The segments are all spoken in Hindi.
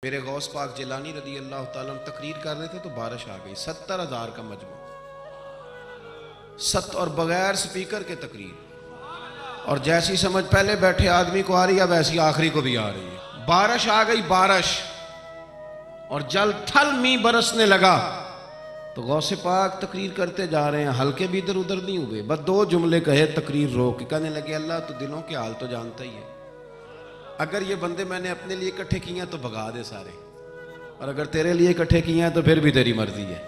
मेरे गौस पाक जिलानी रदी अल्लाह ताला अन्हु तकरीर कर रहे थे तो बारिश आ गई। 70,000 का मजमू, और बगैर स्पीकर के तकरीर। और जैसी समझ पहले बैठे आदमी को आ रही है वैसी आखिरी को भी आ रही है। बारिश आ गई, बारिश और जल थल मी बरसने लगा। तो गौसे पाक तकरीर करते जा रहे हैं, हल्के भी इधर उधर नहीं हुए, बस 2 जुमले कहे, तकरीर रोक के कहने लगे अल्लाह तो दिलों के हाल तो जानता ही है। अगर ये बंदे मैंने अपने लिए इकट्ठे किए हैं तो भगा दे सारे, और अगर तेरे लिए इकट्ठे किए हैं तो फिर भी तेरी मर्जी है।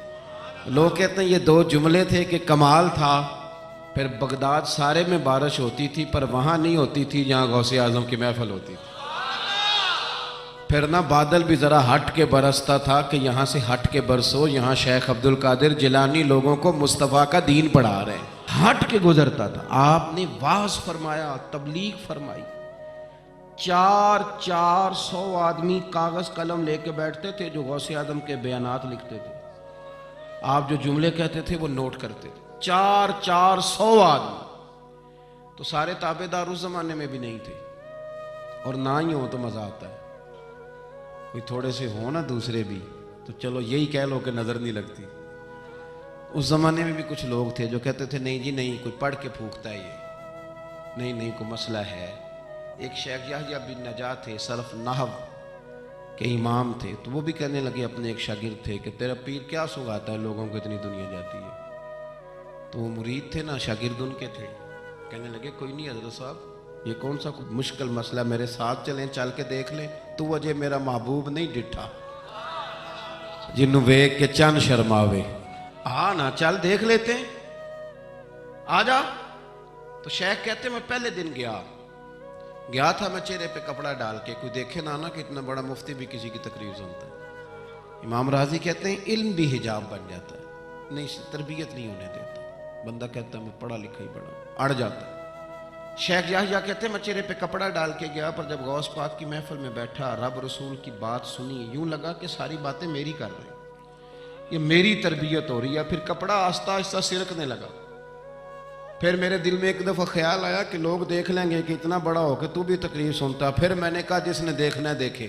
लोग कहते हैं ये 2 जुमले थे कि कमाल था। फिर बगदाद सारे में बारिश होती थी पर वहां नहीं होती थी जहां गौसे आजम की महफिल होती थी। फिर ना बादल भी जरा हट के बरसता था कि यहां से हट के बरसो, यहां शेख अब्दुल कादिर जिलानी लोगों को मुस्तफ़ा का दीन पढ़ा रहे हैं, हट के गुजरता था। आपने वाज फरमाया, तबलीग फरमाई, 400 आदमी कागज कलम लेके बैठते थे जो गौसे आजम के बयानात लिखते थे। आप जो जुमले कहते थे वो नोट करते थे। 400 आदमी। तो सारे ताबेदार उस जमाने में भी नहीं थे, और ना ही हो तो मजा आता है। कोई थोड़े से हो ना दूसरे भी तो चलो यही कह लो कि नजर नहीं लगती। उस जमाने में भी कुछ लोग थे जो कहते थे नहीं जी नहीं, कोई पढ़ के फूकता है ये, नहीं कोई मसला है। एक शेख याहया बिन नजात थे, सलफ नहव के इमाम थे, तो वो भी कहने लगे, अपने एक शागिर्द थे कि तेरा पीर क्या सुगाता है, लोगों को इतनी दुनिया जाती है। तो वो मुरीद थे ना, शागिर्द उनके थे। कहने लगे कोई नहीं हजरत साहब, ये कौन सा मुश्किल मसला, मेरे साथ चलें, चल के देख लें। तू अजय मेरा महबूब नहीं डिठा जिन्नू वेख के चन शर्मावे, आ ना चल देख लेते हैं, आ जा। तो शेख कहते मैं पहले दिन गया था मैं चेहरे पे कपड़ा डाल के, कोई देखे ना कि इतना बड़ा मुफ्ती भी किसी की तकरीर सुनता है। इमाम राजी कहते हैं इल्म भी हिजाब बन जाता है, नहीं तरबियत नहीं होने देता। बंदा कहता मैं पढ़ा लिखा ही बड़ा, अड़ जाता है। शेख याहया कहते हैं मैं चेहरे पे कपड़ा डाल के गया, पर जब गौस पाक की महफिल में बैठा, रब रसूल की बात सुनी, यूं लगा कि सारी बातें मेरी कर रहे हैं, ये मेरी तरबियत हो रही है। फिर कपड़ा आस्ता आस्ता सिरकने लगा। फिर मेरे दिल में एक दफ़ा ख्याल आया कि लोग देख लेंगे कि इतना बड़ा हो कि तू भी तकरीर सुनता। फिर मैंने कहा जिसने देखना है देखे।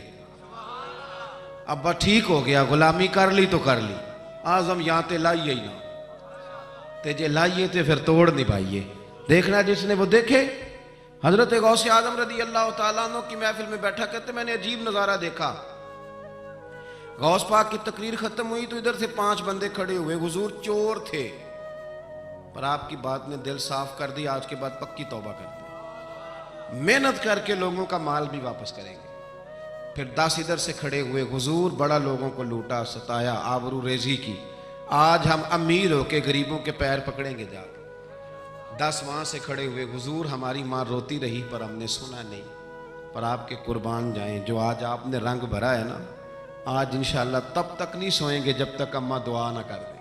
अब बस ठीक हो गया, गुलामी कर ली तो कर ली, आजम यहाँ ते लाइए ही ना, ते जे लाइए तो फिर तोड़ नहीं पाइए। देखना जिसने वो देखे। हजरत गौसे आजम रदी अल्लाह तआला अन्हु की महफिल में बैठा, कहते मैंने अजीब नजारा देखा। गौस पाक की तकरीर खत्म हुई तो इधर से 5 बंदे खड़े हुए। हुजूर चोर थे पर आपकी बात ने दिल साफ कर दी, आज के बाद पक्की तौबा करते हैं, मेहनत करके लोगों का माल भी वापस करेंगे। फिर 10 इधर से खड़े हुए। हुजूर बड़ा लोगों को लूटा, सताया, आबरू रेजी की, आज हम अमीर होके गरीबों के पैर पकड़ेंगे जाके। 10 वहां से खड़े हुए। हुजूर हमारी माँ रोती रही पर हमने सुना नहीं, पर आपके कुर्बान जाएं, जो आज आपने रंग भरा है ना, आज इंशाल्लाह तब तक नहीं सोएंगे जब तक अम्मा दुआ ना कर दे,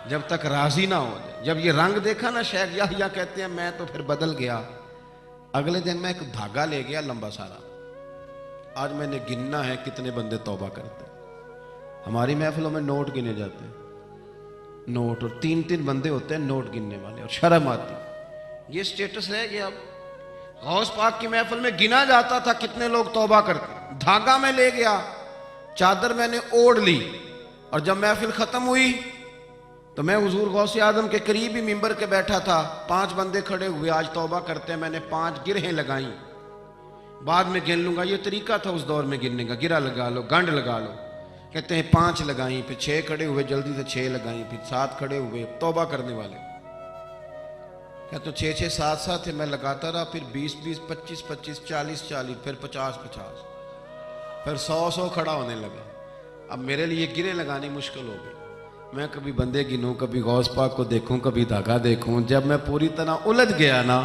जब तक राजी ना हो जाए। जब ये रंग देखा ना, शेख याहया कहते हैं मैं तो फिर बदल गया। अगले दिन मैं एक धागा ले गया लंबा सारा, आज मैंने गिनना है कितने बंदे तौबा करते हैं। हमारी महफिलों में नोट गिने जाते हैं, नोट, और 3-3 बंदे होते हैं नोट गिनने वाले, और शर्म आती। ये स्टेटस रह गया। अब गौस पाक की महफिल में गिना जाता था कितने लोग तौबा करते। धागा में ले गया, चादर मैंने ओढ़ ली, और जब महफिल खत्म हुई तो मैं हुजूर गौसे आजम के करीब ही मिंबर के बैठा था। 5 बंदे खड़े हुए, आज तौबा करते हैं। मैंने 5 गिरहें लगाई, बाद में गिन लूंगा, ये तरीका था उस दौर में गिनने का, गिरा लगा लो, गंड लगा लो। कहते हैं 5 लगाई, फिर 6 खड़े हुए, जल्दी से 6 लगाई, फिर 7 खड़े हुए तौबा करने वाले। कहते तो 6-6 7-7 थे, मैं लगाता रहा। फिर 20-20, 25-25, 40-40, फिर 50-50, फिर 100-100 खड़ा होने लगा। अब मेरे लिए गिरे लगानी मुश्किल हो गई। मैं कभी बंदे गिनूं, कभी गौस पाक को देखूं, कभी धागा देखूं। जब मैं पूरी तरह उलझ गया ना,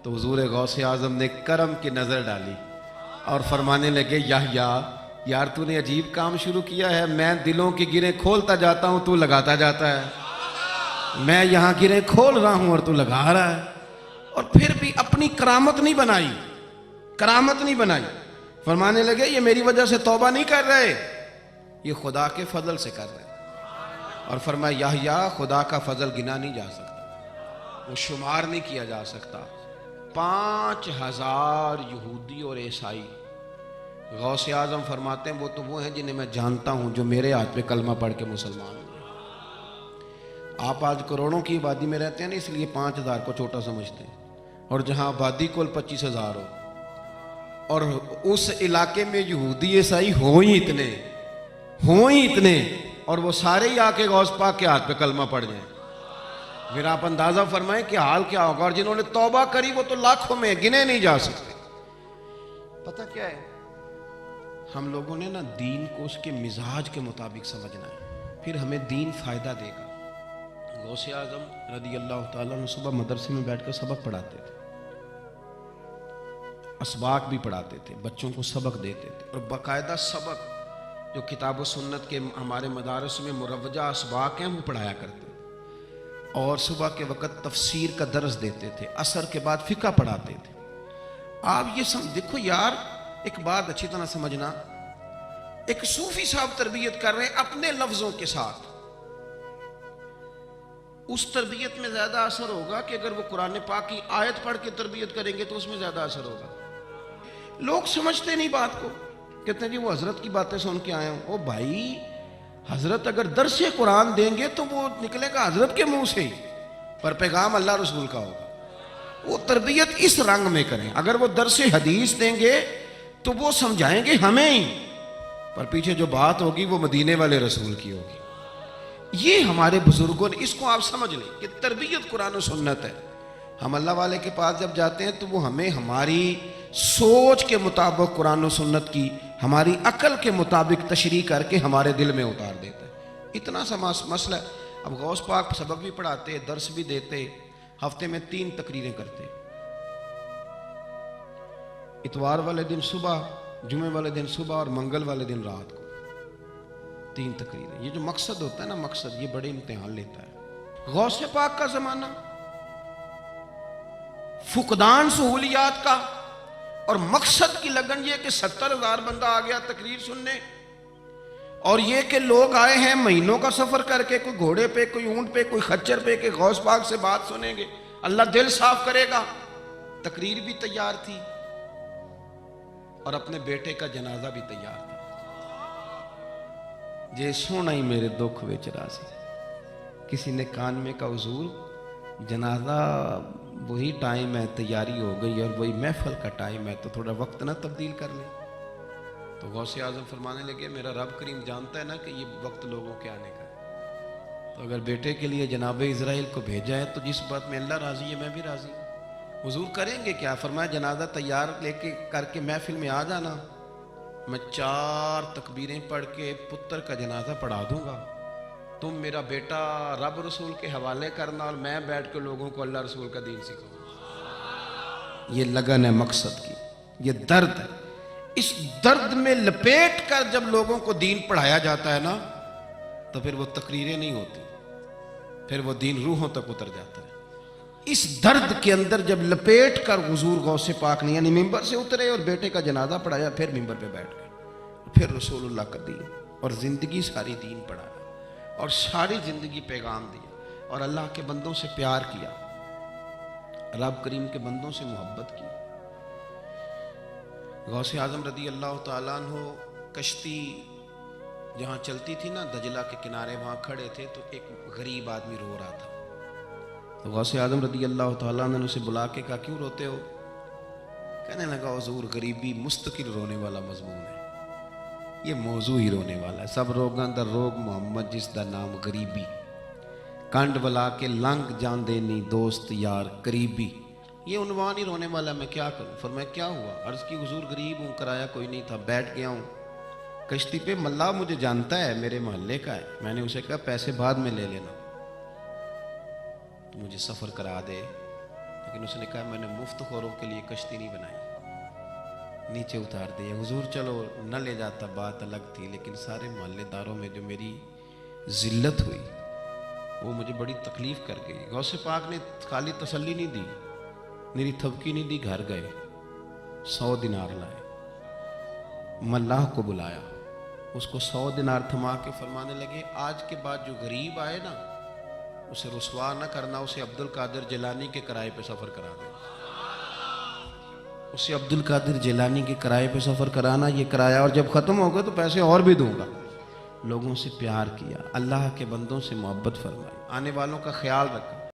तो हुजूर गौसे आजम ने करम की नजर डाली और फरमाने लगे याहया, यार तूने अजीब काम शुरू किया है। मैं दिलों की गिरें खोलता जाता हूं, तू लगाता जाता है। मैं यहां गिरें खोल रहा हूं और तू लगा रहा है। और फिर भी अपनी करामत नहीं बनाई, करामत नहीं बनाई। फरमाने लगे ये मेरी वजह से तौबा नहीं कर रहे, ये खुदा के फजल से कर रहे। और फरमाया याहया, खुदा का फजल गिना नहीं जा सकता, वो शुमार नहीं किया जा सकता। 5000 यहूदी और ईसाई गौसे आजम फरमाते हैं वो हैं जिन्हें मैं जानता हूं जो मेरे हाथ पे कलमा पढ़ के मुसलमान हुए। आप आज करोड़ों की आबादी में रहते हैं ना, इसलिए 5,000 को छोटा समझते हैं, और जहां आबादी कुल 25,000 हो और उस इलाके में यहूदी ईसाई हो ही इतने और वो सारे ही आके गौस पाक के हाथ पे कलमा पड़ जाए, फिर आप अंदाजा फरमाएं कि हाल क्या होगा। और जिन्होंने तौबा करी वो तो लाखों में, गिने नहीं जा सकते। पता क्या है, हम लोगों ने ना दीन को उसके मिजाज के मुताबिक समझना है, फिर हमें दीन फायदा देगा। गौसे आजम रदी अल्लाह ताला अन्हु सुबह मदरसे में बैठकर सबक पढ़ाते थे, असबाक भी पढ़ाते थे, बच्चों को सबक देते थे, और बाकायदा सबक जो किताब सुन्नत के हमारे मदारस में मुरवजा असबाक हैं वो पढ़ाया करते थे। और सुबह के वक़्त तफसीर का दर्स देते थे, असर के बाद फ़िक़्ह पढ़ाते थे। आप ये देखो यार, एक बात अच्छी तरह समझना, एक सूफी साहब तरबियत कर रहे हैं अपने लफ्जों के साथ, उस तरबियत में ज्यादा असर होगा कि अगर वो कुरान पाक की आयत पढ़ के तरबियत करेंगे तो उसमें ज्यादा असर होगा। लोग समझते नहीं बात को, कहते हैं जी वो हजरत की बातें सुन के आए हूं। ओ भाई, हजरत अगर दर्स कुरान देंगे तो वो निकलेगा हजरत के मुंह से ही, पर पैगाम अल्लाह रसूल का होगा। वो तरबियत इस रंग में करें। अगर वो दर्स हदीस देंगे तो वो समझाएंगे हमें ही, पर पीछे जो बात होगी वो मदीने वाले रसूल की होगी। ये हमारे बुजुर्गों ने, इसको आप समझ लें कि तरबियत कुरान और सुन्नत है। हम अल्लाह वाले के पास जब जाते हैं तो वो हमें हमारी सोच के मुताबिक कुरान और सुन्नत की, हमारी अकल के मुताबिक तशरीह करके हमारे दिल में उतार देता है। इतना सा मसला है। अब गौस पाक सबक भी पढ़ाते, दर्स भी देते, हफ्ते में 3 तकरीरें करते, इतवार वाले दिन सुबह, जुमे वाले दिन सुबह और मंगल वाले दिन रात को 3 तकरीरें। ये जो मकसद होता है ना, मकसद ये बड़े इम्तिहान लेता है। गौसे पाक का जमाना, फुकदान सहूलियात का, और मकसद की लगन ये कि 70,000 बंदा आ गया तकरीर सुनने, और ये कि लोग आए हैं महीनों का सफर करके, कोई घोड़े पे, कोई ऊंट पे, कोई खच्चर पे, कि गौस पाक से बात सुनेंगे, अल्लाह दिल साफ करेगा। तकरीर भी तैयार थी और अपने बेटे का जनाजा भी तैयार था। जे सोना ही मेरे दुख विच रासी, किसी ने कान में कहा हुजूर जनाजा वही टाइम है, तैयारी हो गई और वही महफल का टाइम है, तो थोड़ा वक्त ना तब्दील कर लें। तो गौसे आजम फरमाने लगे, मेरा रब करीम जानता है ना कि ये वक्त लोगों के आने का है, तो अगर बेटे के लिए जनाब इज़राइल को भेजा है तो जिस बात में अल्लाह राजी है मैं भी राजी हूँ। हुजूर करेंगे क्या? फरमाया जनाजा तैयार लेके करके महफिल में आ जाना, मैं 4 तकबीरें पढ़ के पुत्र का जनाजा पढ़ा दूंगा, तुम मेरा बेटा रब रसूल के हवाले करना और मैं बैठ के लोगों को अल्लाह रसूल का दीन सिखाऊंगा। ये लगन है मकसद की, ये दर्द है। इस दर्द में लपेट कर जब लोगों को दीन पढ़ाया जाता है ना, तो फिर वो तकरीरें नहीं होती, फिर वो दीन रूहों तक उतर जाता है। इस दर्द के अंदर जब लपेट कर हुजूर गौसे पाक ने यानी मिंबर से उतरे और बेटे का जनाजा पढ़ाया, फिर मिंबर पे बैठ गए, फिर रसूलुल्लाह का दीन और जिंदगी सारी दीन पढ़ाया और सारी जिंदगी पैगाम दिया और अल्लाह के बंदों से प्यार किया, रब करीम के बंदों से मोहब्बत की। गौसे आजम रदी अल्लाह ताला अन्हु कश्ती जहाँ चलती थी ना दजला के किनारे, वहाँ खड़े थे तो एक गरीब आदमी रो रहा था। तो गौसे आजम रदी अल्लाह ताला अन्हु ने उसे बुला के कहा, क्यों रोते हो? कहने लगा, हुजूर गरीबी मुस्तकिल रोने वाला मजमून है, ये मौजू ही रोने वाला है। सब रोगां दा रोग मोहम्मद जिस दा नाम गरीबी, कंड वला के लंघ जांदे नी दोस्त यार करीबी, ये उन्वान ही रोने वाला, मैं क्या करूं? फरमाया क्या हुआ? अर्ज की, हुजूर गरीब हूं, किराया कोई नहीं था, बैठ गया हूं कश्ती पे, मल्लाह मुझे जानता है, मेरे मोहल्ले का है, मैंने उसे कहा पैसे बाद में ले लेना, तो मुझे सफर करा दे, लेकिन उसने कहा मैंने मुफ्त खोरों के लिए कश्ती नहीं बनाई, नीचे उतार दिया। हुजूर चलो न ले जाता, बात अलग थी, लेकिन सारे मोहल्लेदारों में जो मेरी जिल्लत हुई वो मुझे बड़ी तकलीफ कर गई। गौसे पाक ने खाली तसल्ली नहीं दी, मेरी थपकी नहीं दी, घर गए 100 दिनार लाए, मल्लाह को बुलाया, उसको 100 दिनार थमा के फरमाने लगे, आज के बाद जो गरीब आए ना उसे रुसवा न करना, उसे अब्दुल कादिर जिलानी के किराए पे सफर करा दे, उसे अब्दुल कादिर जिलानी के किराए पे सफ़र कराना, ये किराया, और जब ख़त्म हो गया तो पैसे और भी दूंगा। लोगों से प्यार किया, अल्लाह के बंदों से मोहब्बत फरमाई, आने वालों का ख्याल रखा।